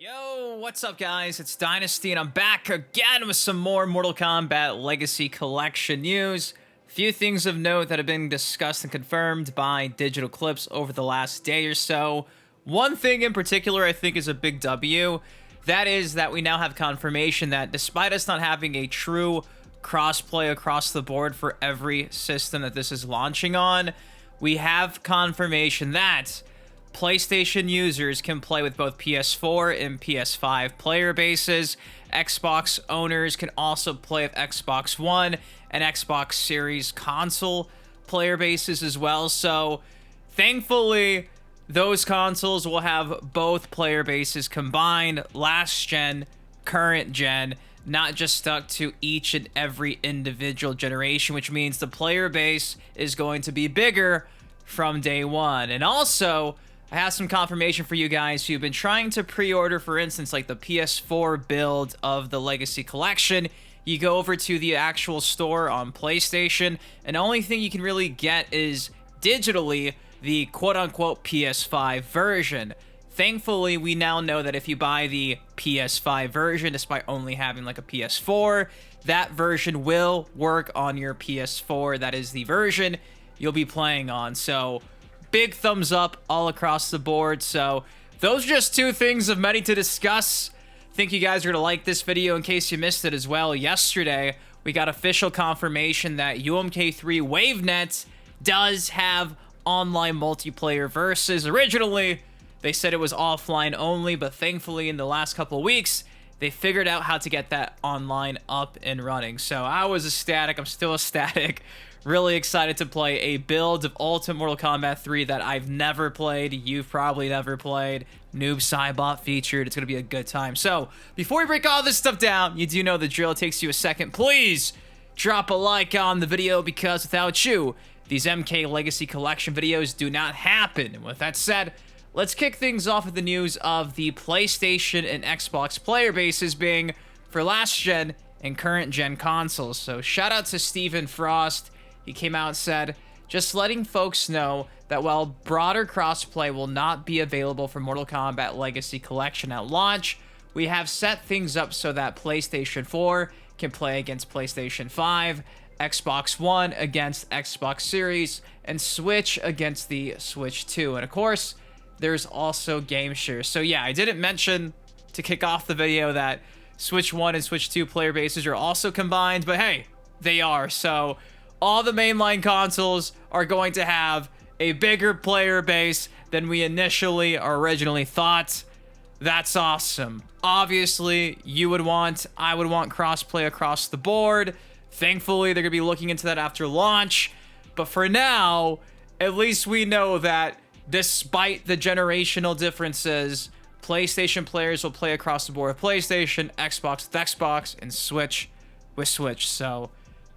Yo, what's up guys? It's Dynasty and I'm back again with some more Mortal Kombat Legacy Collection news. Few things of note that have been discussed and confirmed by Digital Eclipse over the last day or so. One thing in particular I think is a big W. That is that we now have confirmation that despite us not having a true crossplay across the board for every system that this is launching on, we have confirmation that PlayStation users can play with both PS4 and PS5 player bases. Xbox owners can also play with Xbox One and Xbox Series console player bases as well. So, thankfully, those consoles will have both player bases combined, last gen, current gen, not just stuck to each and every individual generation, which means the player base is going to be bigger from day one. And also, I have some confirmation for you guys who've been trying to pre-order, for instance, like the PS4 build of the Legacy Collection. You go over to the actual store on PlayStation, and the only thing you can really get is digitally the quote-unquote PS5 version. Thankfully, we now know that if you buy the PS5 version, despite only having like a PS4, that version will work on your PS4. That is the version you'll be playing on. So, big thumbs up all across the board. So those are just two things of many to discuss. I think you guys are going to like this video in case you missed it as well. Yesterday, we got official confirmation that UMK3 WaveNet does have online multiplayer versus. Originally, they said it was offline only, but thankfully in the last couple of weeks, they figured out how to get that online up and running. So I was ecstatic. I'm still ecstatic. Really excited to play a build of Ultimate Mortal Kombat 3 that I've never played. You've probably never played. Noob Saibot featured. It's going to be a good time. So, before we break all this stuff down, you do know the drill. It takes you a second. Please drop a like on the video because without you, these MK Legacy Collection videos do not happen. And with that said, let's kick things off with the news of the PlayStation and Xbox player bases being for last gen and current gen consoles. So, shout out to Stephen Frost. He came out and said, just letting folks know that while broader crossplay will not be available for Mortal Kombat Legacy Collection at launch, we have set things up so that PlayStation 4 can play against PlayStation 5, Xbox One against Xbox Series, and Switch against the Switch 2. And of course, there's also game shares. So yeah, I didn't mention to kick off the video that Switch 1 and Switch 2 player bases are also combined, but hey, they are. So all the mainline consoles are going to have a bigger player base than we initially or originally thought. That's awesome. Obviously, I would want crossplay across the board. Thankfully, they're going to be looking into that after launch. But for now, at least we know that despite the generational differences, PlayStation players will play across the board with PlayStation, Xbox with Xbox, and Switch with Switch. So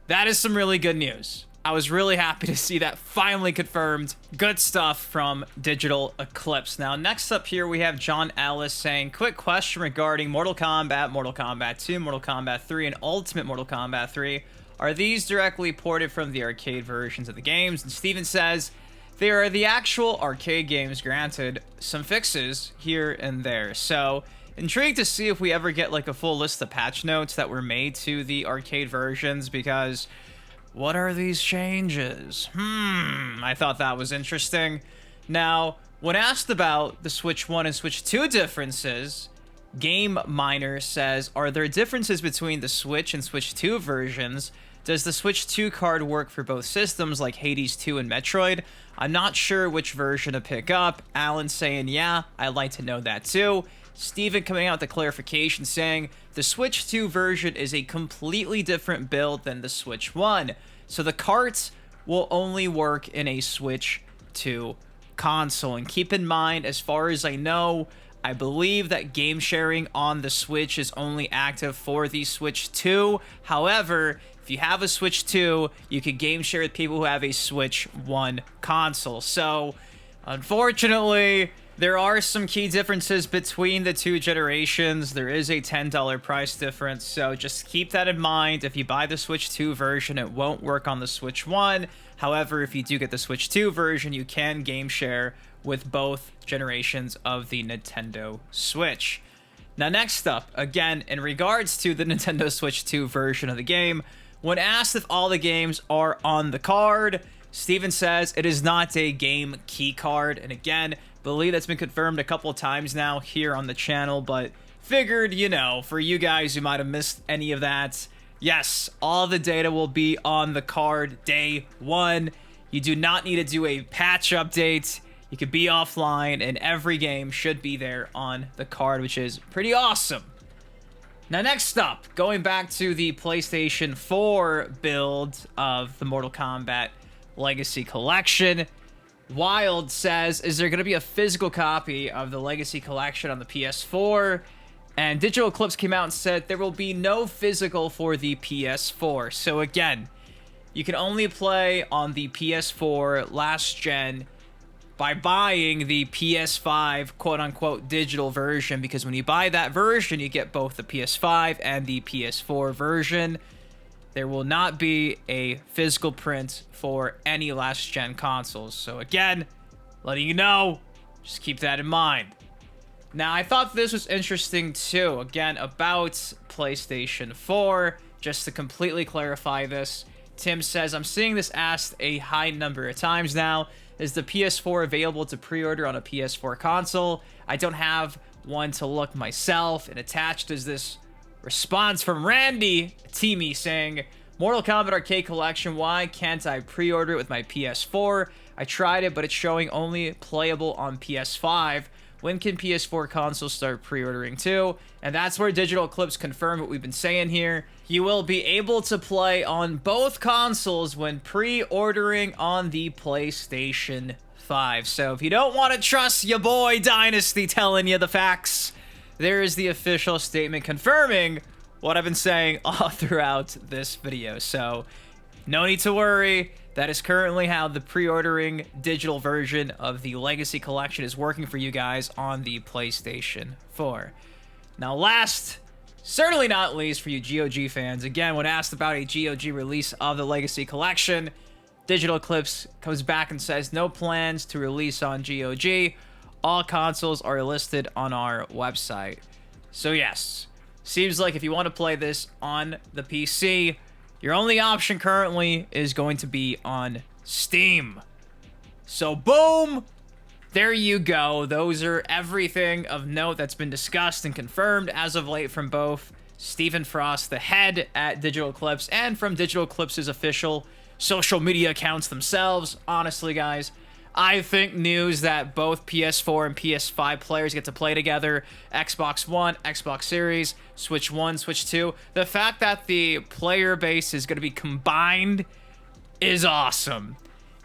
that is some really good news. I was really happy to see that finally confirmed. Good stuff from Digital Eclipse. Now, next up here, we have John Ellis saying, quick question regarding Mortal Kombat, Mortal Kombat 2, Mortal Kombat 3, and Ultimate Mortal Kombat 3. Are these directly ported from the arcade versions of the games? And Steven says, they are the actual arcade games, granted some fixes here and there. So, intrigued to see if we ever get like a full list of patch notes that were made to the arcade versions, because what are these changes? I thought that was interesting. Now, when asked about the Switch 1 and Switch 2 differences, Game Miner says, are there differences between the Switch and Switch 2 versions? Does the Switch 2 card work for both systems like Hades 2 and Metroid? I'm not sure which version to pick up. Alan saying, yeah, I'd like to know that too. Steven coming out with the clarification saying, the Switch 2 version is a completely different build than the Switch 1. So the carts will only work in a Switch 2 console. And keep in mind, as far as I know, I believe that game sharing on the Switch is only active for the Switch 2. However, if you have a Switch 2, you can game share with people who have a Switch 1 console. So, unfortunately, there are some key differences between the two generations. There is a $10 price difference, so just keep that in mind. If you buy the Switch 2 version, it won't work on the Switch 1. However, if you do get the Switch 2 version, you can game share with both generations of the Nintendo Switch. Now, next up, again, in regards to the Nintendo Switch 2 version of the game, when asked if all the games are on the card, Steven says it is not a game key card. And again, believe that's been confirmed a couple of times now here on the channel, but figured, you know, for you guys who might have missed any of that, yes, all the data will be on the card day one. You do not need to do a patch update. You could be offline, and every game should be there on the card, which is pretty awesome. Now, next up, going back to the PlayStation 4 build of the Mortal Kombat Legacy Collection, Wild says, is there going to be a physical copy of the Legacy Collection on the PS4? And Digital Eclipse came out and said there will be no physical for the PS4. So again, you can only play on the PS4 last gen by buying the PS5 quote-unquote digital version, because when you buy that version, you get both the PS5 and the PS4 version. There will not be a physical print for any last gen consoles. So again, letting you know, just keep that in mind. Now, I thought this was interesting too, again, about PlayStation 4. Just to completely clarify this, Tim says, I'm seeing this asked a high number of times now. Is the PS4 available to pre-order on a PS4 console? I don't have one to look myself. And attached is this response from Randy Teamy saying, Mortal Kombat Arcade Collection, why can't I pre-order it with my PS4? I tried it, but it's showing only playable on PS5. When can PS4 consoles start pre-ordering too? And that's where Digital Eclipse confirmed what we've been saying here. You will be able to play on both consoles when pre-ordering on the PlayStation 5. So if you don't want to trust your boy Dynasty telling you the facts, there is the official statement confirming what I've been saying all throughout this video. So no need to worry. That is currently how the pre-ordering digital version of the Legacy Collection is working for you guys on the PlayStation 4. Now, last, certainly not least for you GOG fans, again, when asked about a GOG release of the Legacy Collection, Digital Eclipse comes back and says no plans to release on GOG. All consoles are listed on our website. So yes, seems like if you want to play this on the PC, your only option currently is going to be on Steam. So boom, there you go. Those are everything of note that's been discussed and confirmed as of late from both Stephen Frost, the head at Digital Eclipse, and from Digital Eclipse's official social media accounts themselves. Honestly, guys, I think news that both PS4 and PS5 players get to play together, Xbox One, Xbox Series, Switch 1, Switch 2, the fact that the player base is going to be combined is awesome.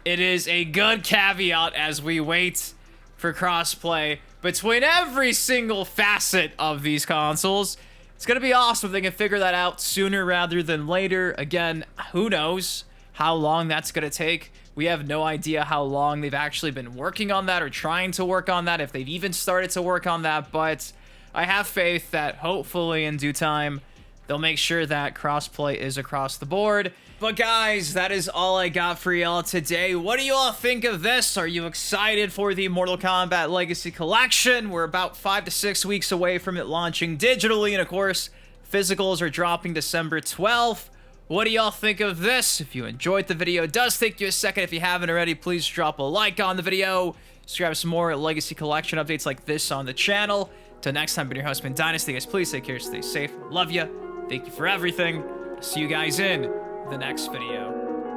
It is a good caveat as we wait for crossplay between every single facet of these consoles. It's going to be awesome if they can figure that out sooner rather than later. Again, who knows how long that's going to take. We have no idea how long they've actually been working on that or trying to work on that, if they've even started to work on that, but I have faith that hopefully in due time, they'll make sure that crossplay is across the board. But guys, that is all I got for y'all today. What do you all think of this? Are you excited for the Mortal Kombat Legacy Collection? We're about 5 to 6 weeks away from it launching digitally, and of course, physicals are dropping December 12th. What do y'all think of this? If you enjoyed the video, it does take you a second. If you haven't already, please drop a like on the video. Subscribe to some more Legacy Collection updates like this on the channel. Till next time, been your host, Dynasty. Guys, please take care, stay safe. Love ya. Thank you for everything. See you guys in the next video.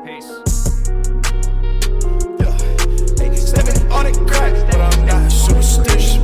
Peace. Yeah. Living on a crack, but I'm not superstitious.